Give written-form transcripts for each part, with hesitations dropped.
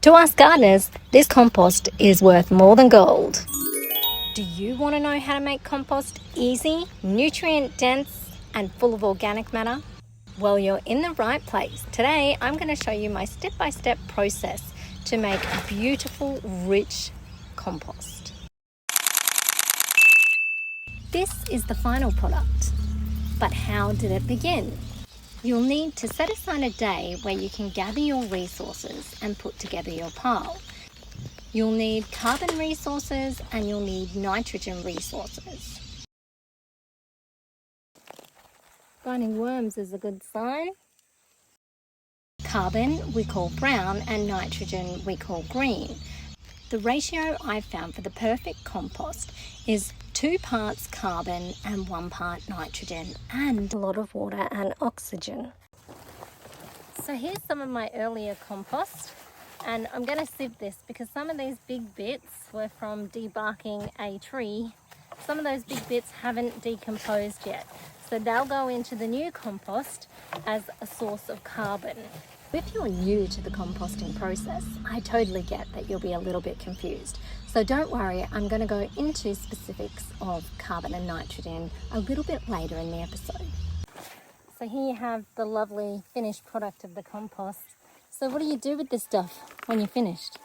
To us gardeners, this compost is worth more than gold. Do you want to know how to make compost easy, nutrient dense, and full of organic matter? Well, you're in the right place. Today, I'm going to show you my step-by-step process to make beautiful, rich compost. This is the final product, but how did it begin? You'll need to set aside a day where you can gather your resources and put together your pile. You'll need carbon resources and you'll need nitrogen resources. Finding worms is a good sign. Carbon we call brown and nitrogen we call green. The ratio I've found for the perfect compost is 2 parts carbon and 1 part nitrogen and a lot of water and oxygen. So here's some of my earlier compost, and I'm going to sieve this because some of these big bits were from debarking a tree. Some of those big bits haven't decomposed yet, so they'll go into the new compost as a source of carbon. If you're new to the composting process, I totally get that you'll be a little bit confused. So don't worry, I'm going to go into specifics of carbon and nitrogen a little bit later in the episode. So here you have the lovely finished product of the compost. So what do you do with this stuff when you're finished?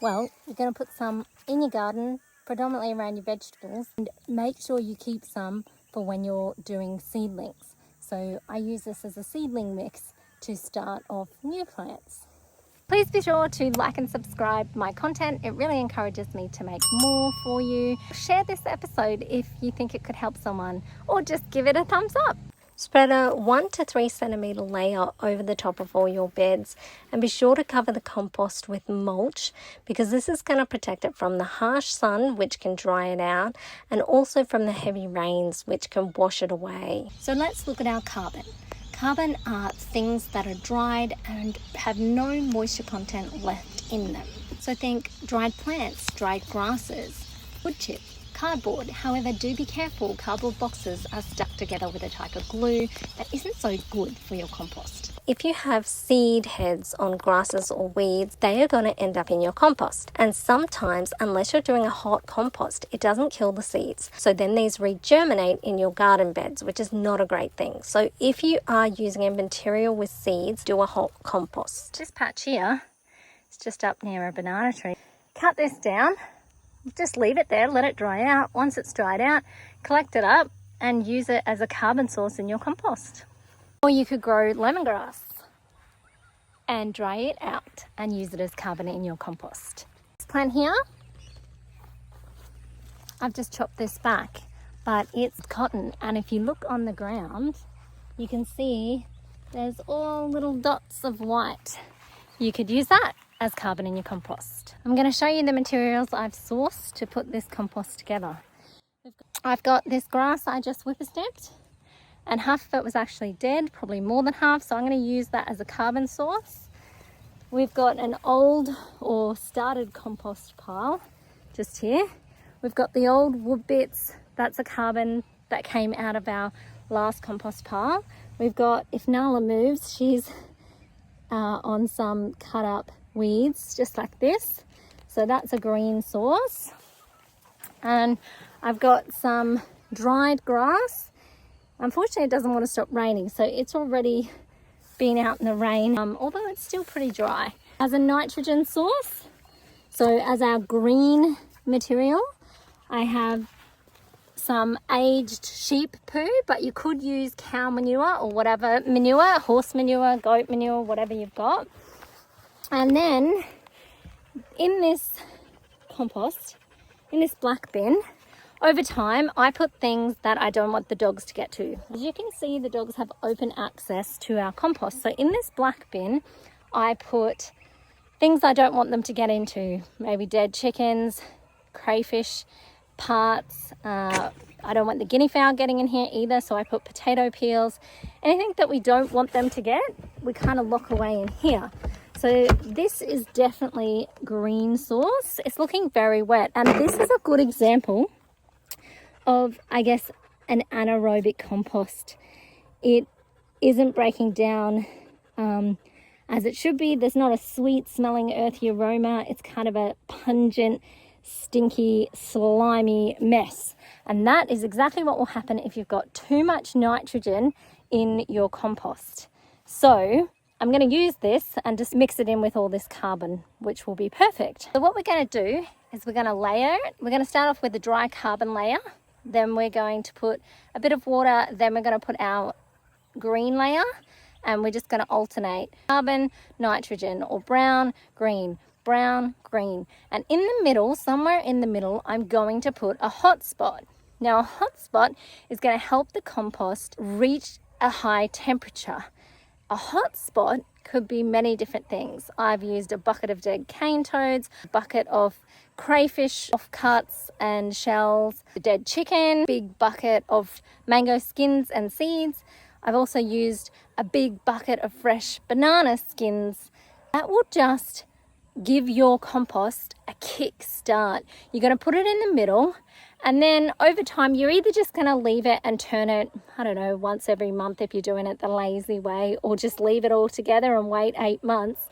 Well, you're going to put some in your garden, predominantly around your vegetables, and make sure you keep some for when you're doing seedlings. So I use this as a seedling mix to start off new plants. Please be sure to like and subscribe my content. It really encourages me to make more for you. Share this episode if you think it could help someone, or just give it a thumbs up. Spread a 1 to 3 centimeter layer over the top of all your beds, and be sure to cover the compost with mulch because this is going to protect it from the harsh sun, which can dry it out, and also from the heavy rains, which can wash it away. So let's look at our carbon. Carbon are things that are dried and have no moisture content left in them. So think dried plants, dried grasses, wood chip, cardboard. However, do be careful, cardboard boxes are stuck together with a type of glue that isn't so good for your compost. If you have seed heads on grasses or weeds, they are going to end up in your compost. And sometimes, unless you're doing a hot compost, it doesn't kill the seeds. So then these regerminate in your garden beds, which is not a great thing. So if you are using a material with seeds, do a hot compost. This patch here is just up near a banana tree. Cut this down. Just leave it there, let it dry out. Once it's dried out, collect it up and use it as a carbon source in your compost. Or you could grow lemongrass and dry it out and use it as carbon in your compost. This plant here, I've just chopped this back, but it's cotton, and if you look on the ground, you can see there's all little dots of white. You could use that as carbon in your compost. I'm going to show you the materials I've sourced to put this compost together. I've got this grass I just whipper stamped, and half of it was actually dead, probably more than half, so I'm going to use that as a carbon source. We've got an old or started compost pile just here. We've got the old wood bits, that's a carbon that came out of our last compost pile. We've got, if Nala moves, she's on some cut up weeds just like this, so that's a green source. And I've got some dried grass. Unfortunately, it doesn't want to stop raining, so it's already been out in the rain, although it's still pretty dry. As a nitrogen source, so as our green material, I have some aged sheep poo, but you could use cow manure or whatever manure, horse manure, goat manure, whatever you've got. And then in this compost, in this black bin, over time, I put things that I don't want the dogs to get to. As you can see, the dogs have open access to our compost. So in this black bin, I put things I don't want them to get into. Maybe dead chickens, crayfish parts. I don't want the guinea fowl getting in here either, so I put potato peels. Anything that we don't want them to get, we kind of lock away in here. So this is definitely green source. It's looking very wet, and this is a good example of, I guess, an anaerobic compost. It isn't breaking down as it should be. There's not a sweet smelling earthy aroma. It's kind of a pungent, stinky, slimy mess. And that is exactly what will happen if you've got too much nitrogen in your compost. So I'm going to use this and just mix it in with all this carbon, which will be perfect. So what we're going to do is we're going to layer it. We're going to start off with a dry carbon layer. Then we're going to put a bit of water. Then we're going to put our green layer, and we're just going to alternate carbon, nitrogen, or brown, green, brown, green. And in the middle, somewhere in the middle, I'm going to put a hot spot. Now a hot spot is going to help the compost reach a high temperature. A hot spot could be many different things. I've used a bucket of dead cane toads, a bucket of crayfish offcuts and shells, a dead chicken, big bucket of mango skins and seeds. I've also used a big bucket of fresh banana skins. That will just give your compost a kick start. You're going to put it in the middle, and then over time you're either just going to leave it and turn it, I don't know, once every month if you're doing it the lazy way, or just leave it all together and wait 8 months.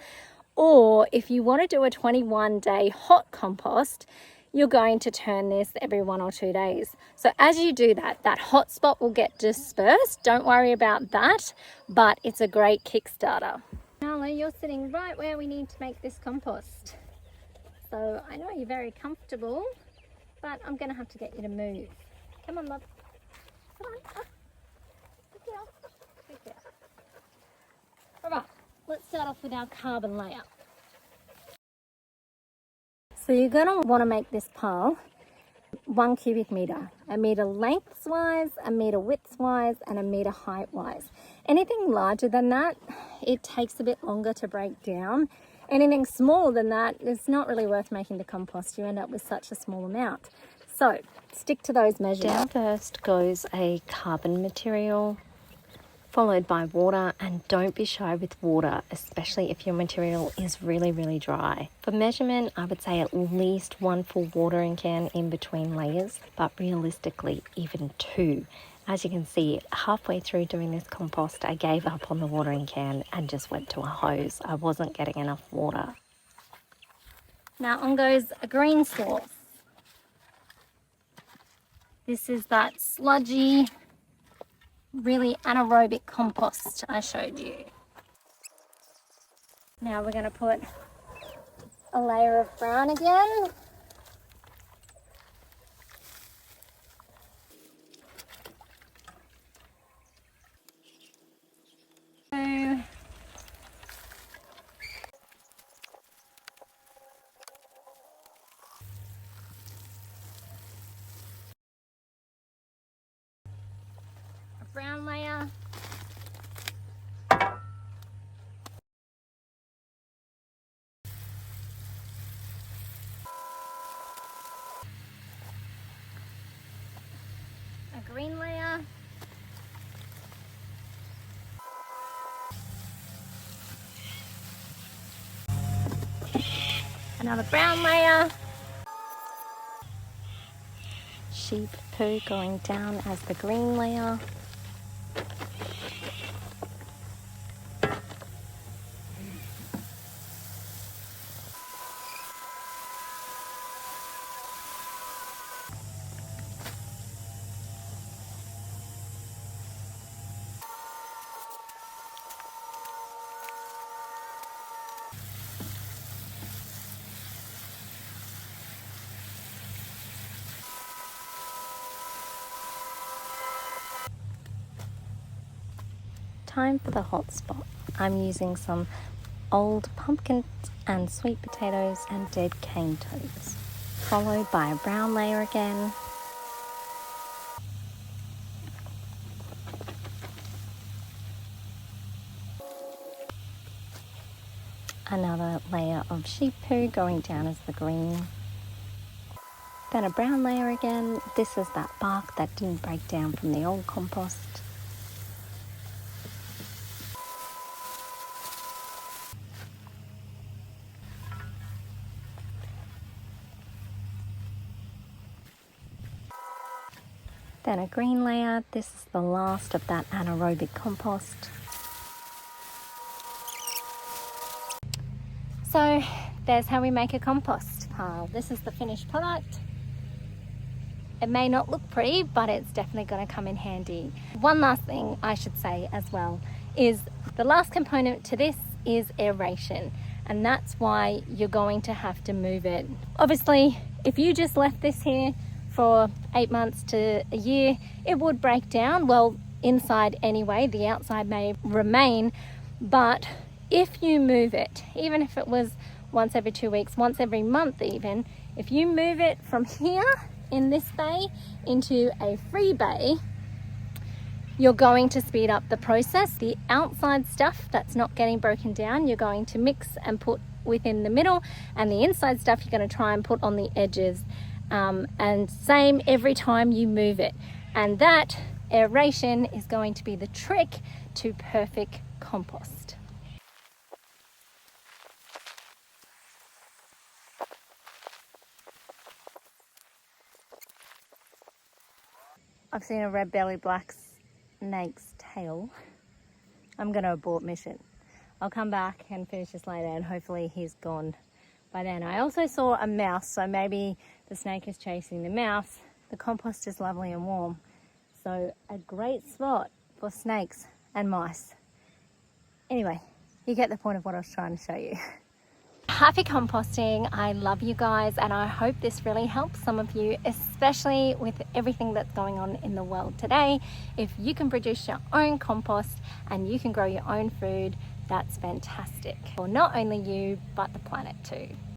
Or if you want to do a 21-day hot compost, you're going to turn this every 1 or 2 days. So as you do that, that hot spot will get dispersed. Don't worry about that, but it's a great Kickstarter. Nala, you're sitting right where we need to make this compost. So I know you're very comfortable, but I'm going to have to get you to move. Come on, love. Come on, up. Good girl. Good girl. All right, let's start off with our carbon layer. So you're going to want to make this pile 1 cubic meter, a meter lengthwise, a meter widthwise, and a meter heightwise. Anything larger than that, it takes a bit longer to break down. Anything smaller than that, it's not really worth making the compost. You end up with such a small amount. So stick to those measurements. Down first goes a carbon material, followed by water, and don't be shy with water, especially if your material is really, really dry. For measurement, I would say at least 1 full watering can in between layers, but realistically even 2. As you can see, halfway through doing this compost, I gave up on the watering can and just went to a hose. I wasn't getting enough water. Now on goes a green sauce. This is that sludgy, really anaerobic compost I showed you. Now we're going to put a layer of brown again. A brown layer. A green layer. Another brown layer. Sheep poo going down as the green layer. Time for the hot spot. I'm using some old pumpkins and sweet potatoes and dead cane toads, followed by a brown layer again. Another layer of sheep poo going down as the green. Then a brown layer again. This is that bark that didn't break down from the old compost. Then a green layer. This is the last of that anaerobic compost. So there's how we make a compost pile. This is the finished product. It may not look pretty, but it's definitely going to come in handy. One last thing I should say as well is the last component to this is aeration, and that's why you're going to have to move it. Obviously, if you just left this here for 8 months to a year, it would break down. Well, inside anyway, the outside may remain, but if you move it, even if it was once every 2 weeks, once every month even, if you move it from here in this bay into a free bay, you're going to speed up the process. The outside stuff that's not getting broken down, you're going to mix and put within the middle, and the inside stuff you're going to try and put on the edges. And same every time you move it. And that aeration is going to be the trick to perfect compost. I've seen a red-bellied black snake's tail. I'm going to abort mission. I'll come back and finish this later, and hopefully he's gone by then. I also saw a mouse, so maybe the snake is chasing the mouse. The compost is lovely and warm, so a great spot for snakes and mice. Anyway, you get the point of what I was trying to show you. Happy composting. I love you guys, and I hope this really helps some of you, especially with everything that's going on in the world today. If you can produce your own compost and you can grow your own food, that's fantastic for not only you but the planet too.